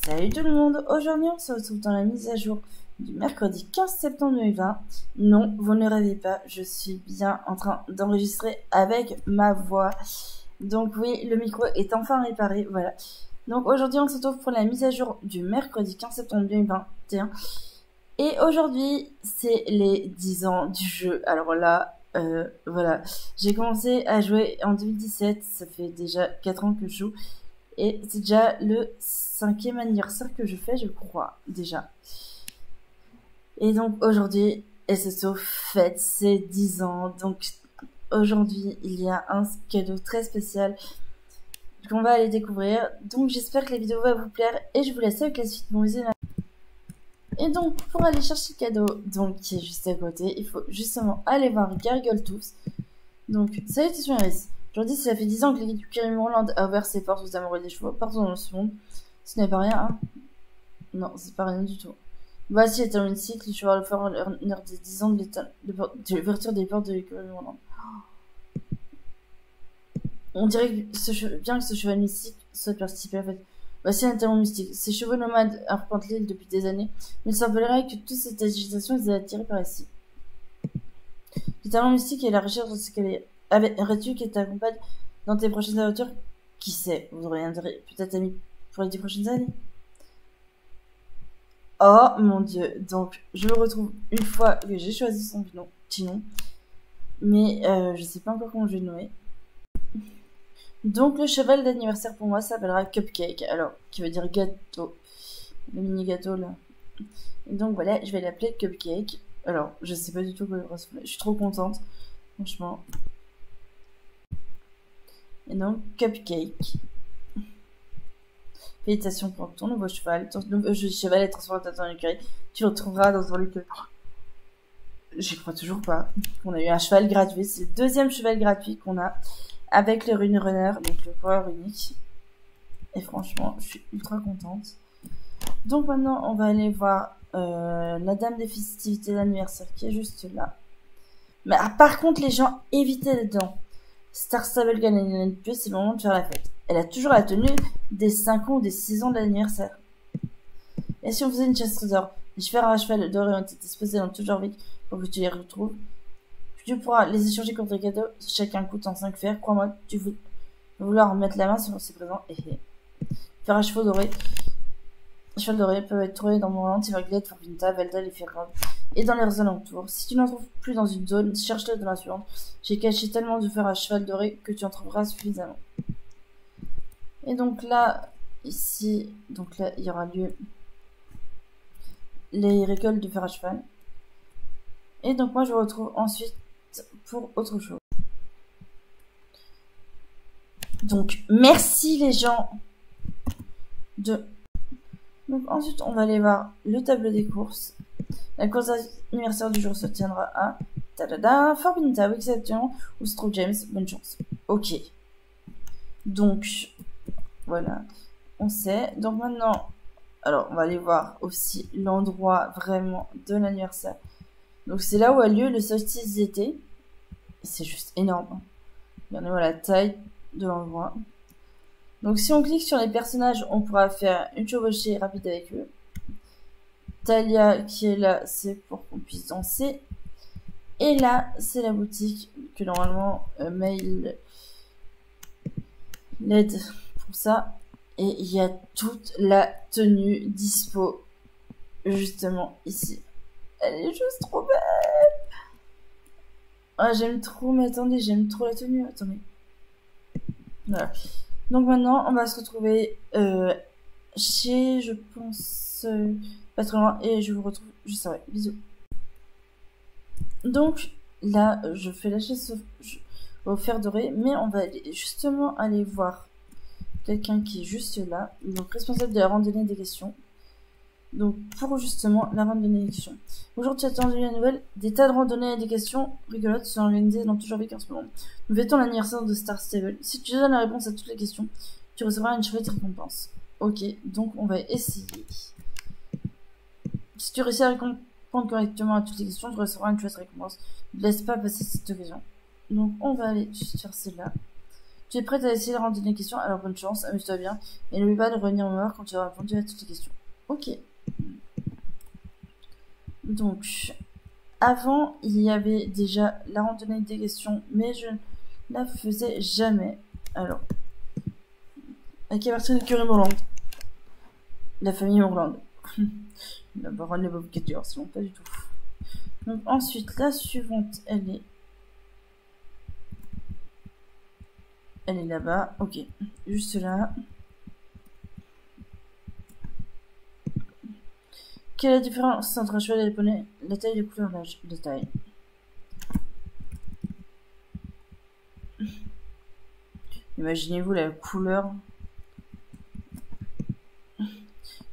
Salut tout le monde, aujourd'hui on se retrouve dans la mise à jour du mercredi 15 septembre 2020. Non, vous ne rêvez pas, je suis bien en train d'enregistrer avec ma voix. Donc oui, le micro est enfin réparé, voilà. Donc aujourd'hui on se retrouve pour la mise à jour du mercredi 15 septembre 2021. Et aujourd'hui c'est les 10 ans du jeu. Alors là, voilà, j'ai commencé à jouer en 2017, ça fait déjà 4 ans que je joue. Et c'est déjà le 5e anniversaire que je fais, je crois, déjà. Et donc aujourd'hui, SSO fête ses 10 ans. Donc aujourd'hui, il y a un cadeau très spécial qu'on va aller découvrir. Donc j'espère que la vidéo va vous plaire. Et je vous laisse avec la suite de mon visionnage. Et donc pour aller chercher le cadeau, donc qui est juste à côté, il faut justement aller voir Gargoyle Tools. Donc salut tout le monde. Aujourd'hui, ça fait 10 ans que l'équipe du Kyrim Roland a ouvert ses portes aux amoureux des chevaux partout dans ce monde. Ce n'est pas rien, hein. Non, c'est pas rien du tout. Voici les termes cycle, je vais le faire une heure des 10 ans de l'ouverture des portes de l'Kyrim Roland. On dirait que bien que ce cheval mystique soit participé à la fête. Voici un terme mystique. Ces chevaux nomades arpentent l'île depuis des années, mais il semblerait que toute cette agitation les ait attirés par ici. Le talent mystique est la recherche de ce qu'elle est. Aurais-tu qui t'accompagne dans tes prochaines aventures? Qui sait, vous aurez peut-être ami pour les 10 prochaines années. Oh mon dieu, donc je le retrouve une fois que j'ai choisi son petit nom, mais je sais pas encore comment je vais le nommer. Donc le cheval d'anniversaire pour moi s'appellera Cupcake, alors qui veut dire gâteau, le mini gâteau là. Et donc voilà, je vais l'appeler Cupcake. Alors je sais pas du tout quoi il ressemble, je suis trop contente, franchement. Et donc, Cupcake. Félicitations pour ton nouveau cheval. Ton nouveau cheval est transformé en écurie. Tu le retrouveras dans un écurie. J'y crois toujours pas. On a eu un cheval gratuit. C'est le 2e cheval gratuit qu'on a avec le Rune Runner, donc le coureur unique. Et franchement, je suis ultra contente. Donc maintenant, on va aller voir la dame des festivités d'anniversaire qui est juste là. Mais par contre, les gens, évitez dedans. Star Stable Canadian Plus, c'est le moment de faire la fête. Elle a toujours la tenue des 5 ans ou des 6 ans de l'anniversaire. Et si on faisait une chasse trésor, les chevaux à cheval dorés ont été disposés dans toute leur vie pour que tu les retrouves. Tu pourras les échanger contre des cadeaux, chacun coûte en 5 fers. Crois-moi, tu veux vouloir mettre la main sur ces présents. Fer à chevaux dorés. Les chevaux dorés peuvent être trouvés dans Montland, Tiverglade, Forvinta, Veldal et Ferrand. Et dans les alentours. Si tu n'en trouves plus dans une zone, cherche-le dans la suivante. J'ai caché tellement de fer à cheval doré que tu en trouveras suffisamment. Et donc là, ici, donc là, il y aura lieu les récoltes de fer à cheval. Et donc moi, je vous retrouve ensuite pour autre chose. Donc, merci les gens de... Donc ensuite, on va aller voir le tableau des courses. La course anniversaire du jour se tiendra à Forbinta, Wixaption ou Stroke James. Bonne chance. Ok. Donc, voilà. On sait. Donc maintenant, alors on va aller voir aussi l'endroit vraiment de l'anniversaire. Donc c'est là où a lieu le solstice d'été. C'est juste énorme. Regardez-moi la taille de l'endroit. Donc si on clique sur les personnages, on pourra faire une chevauchée rapide avec eux. Talia qui est là, c'est pour qu'on puisse danser. Et là, c'est la boutique que normalement Mail l'aide pour ça. Et il y a toute la tenue dispo justement ici. Elle est juste trop belle. Ah, j'aime trop, mais attendez, j'aime trop la tenue. Attendez. Voilà. Donc maintenant, on va se retrouver chez, je pense, pas trop loin. Et je vous retrouve juste après. Bisous. Donc là, je fais la chasse au fer doré, mais on va justement aller voir quelqu'un qui est juste là, donc responsable de la randonnée des questions. Donc pour justement la randonnée des questions. Aujourd'hui, tu as entendu la nouvelle, des tas de randonnées et des questions rigolotes sont organisées dans tout Jorvik en ce moment. Nous fêtons l'anniversaire de Star Stable. Si tu donnes la réponse à toutes les questions, tu recevras une chouette récompense. Ok, donc on va essayer. Si tu réussis à répondre correctement à toutes les questions, tu recevras une chouette récompense. Ne laisse pas passer cette occasion. Donc on va aller faire celle-là. Tu es prête à essayer de rendre des questions, alors bonne chance, amuse-toi bien, et n'oublie pas de revenir me voir quand tu auras répondu à toutes les questions. Ok. Donc, avant, il y avait déjà la randonnée des questions, mais je ne la faisais jamais. Alors, à qui appartient l'écurie Morland? La famille Morland. La baronne les bobocateurs, sinon pas du tout. Donc ensuite, la suivante, elle est là-bas. Ok, juste là. Quelle est la différence entre un cheval et les poneys? La taille, les couleurs, l'âge. La taille. Imaginez-vous la couleur.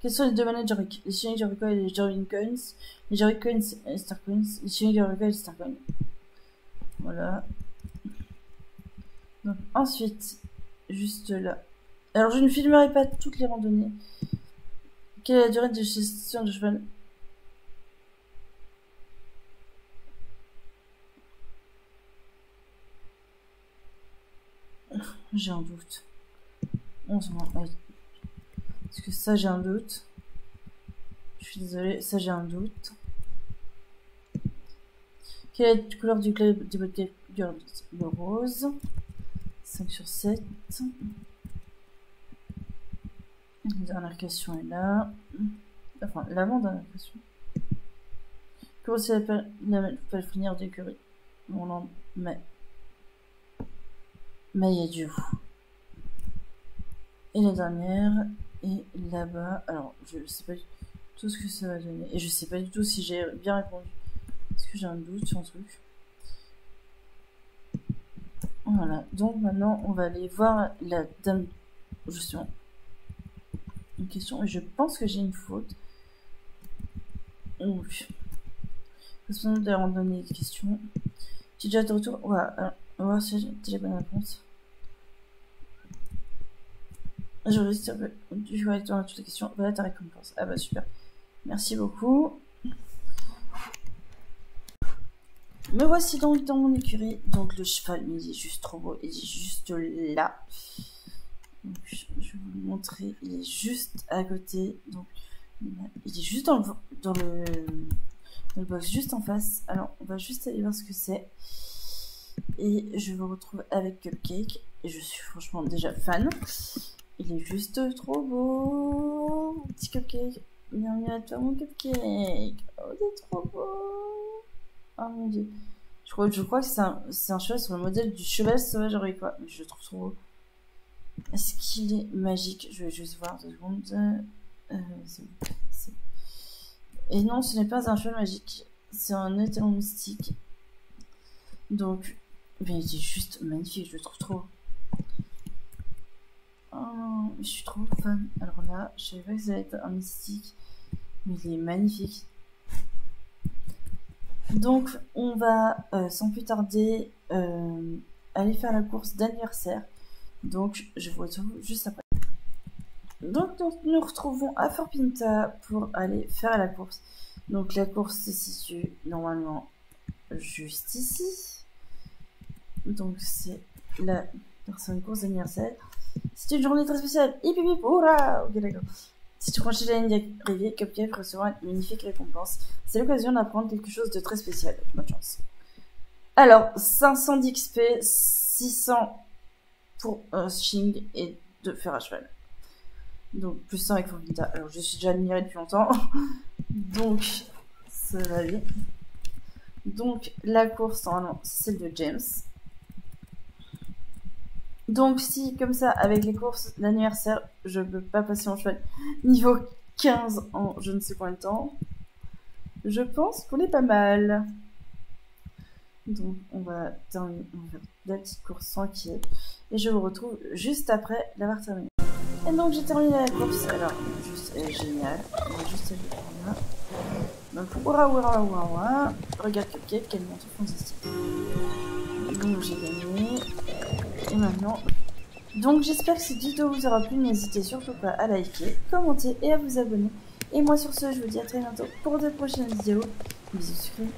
Quels sont les deux manettes Jorick? Les Shiny Jorico et les Jorvin Coins. Les Jorick Coins et les Star Coins. Les Shiny Jorico et les Star Coins. Voilà. Donc ensuite, juste là. Alors je ne filmerai pas toutes les randonnées. Quelle est la durée de gestion de cheval? J'ai un doute. 11 mois. Ouais. Parce que ça, j'ai un doute. Je suis désolée, ça, j'ai un doute. Quelle est la couleur du club de beauté? Le rose. 5 sur 7. La dernière question est là. Enfin, l'avant-dernière question. Comment s'appelle la palefrenière d'écurie? Mon nom, mais il y a du vous. Et la dernière est là-bas. Alors, je sais pas du tout ce que ça va donner. Et je sais pas du tout si j'ai bien répondu. Est-ce que j'ai un doute sur un truc? Voilà. Donc maintenant, on va aller voir la dame. Justement. Une question. Et je pense que j'ai une faute. Donc. Responsable de la randonnée des questions. Tu es déjà de retour? Voilà. On va voir si j'ai déjà bonne réponse. Je réussis un peu. Tu vas répondre à toutes les questions. Voilà ta récompense. Ah bah super. Merci beaucoup. Me voici donc dans mon écurie. Donc le cheval, mais il est juste trop beau. Il est juste là. Donc, je vais vous le montrer. Il est juste à côté. Donc il est juste dans le box juste en face. Alors on va juste aller voir ce que c'est. Et je vous retrouve avec Cupcake. Et je suis franchement déjà fan. Il est juste trop beau, mon petit Cupcake. Bienvenue à toi, mon Cupcake. Oh, t'es trop beau. Oh mon dieu. Je crois que c'est un cheval sur le modèle du cheval sauvage Auricois. Mais je le trouve trop beau. Est-ce qu'il est magique? Je vais juste voir 2 secondes. Et non, ce n'est pas un cheval magique. C'est un étalon mystique. Donc, mais il est juste magnifique. Je le trouve trop beau. Oh, je suis trop fan. Alors là, je savais pas que ça allait être un mystique, mais il est magnifique. Donc, on va sans plus tarder aller faire la course d'anniversaire. Donc, je vous retrouve juste après. Donc, nous retrouvons à Fort Pinta pour aller faire la course. Donc, la course se situe normalement juste ici. Donc, c'est la personne course d'anniversaire. C'est une journée très spéciale. Hip hip hip, hurrah! Ok, d'accord. Si tu franchis la ligne d'arrivée, Cupcake recevra une magnifique récompense. C'est l'occasion d'apprendre quelque chose de très spécial. Bonne chance. Alors, 500 d'XP, 600 pour Shing et de fer à cheval. Donc, plus 100 avec Fovita. Alors, je suis déjà admirée depuis longtemps. Donc, ça va aller. Donc, la course, normalement, c'est celle de James. Donc si, comme ça, avec les courses d'anniversaire, je peux pas passer mon cheval niveau 15 en je ne sais combien de temps, je pense qu'on est pas mal. Donc on va terminer, on va faire la petite course tranquille. Et je vous retrouve juste après l'avoir terminé. Et donc j'ai terminé la course, alors juste, elle est géniale. On va juste aller par là. Donc ouah, regarde Cupcake, quelle montre fantastique. Donc j'ai gagné. Et maintenant, donc j'espère que cette vidéo vous aura plu. N'hésitez surtout pas à liker, commenter et à vous abonner. Et moi sur ce, je vous dis à très bientôt pour de prochaines vidéos. Bisous sucrés.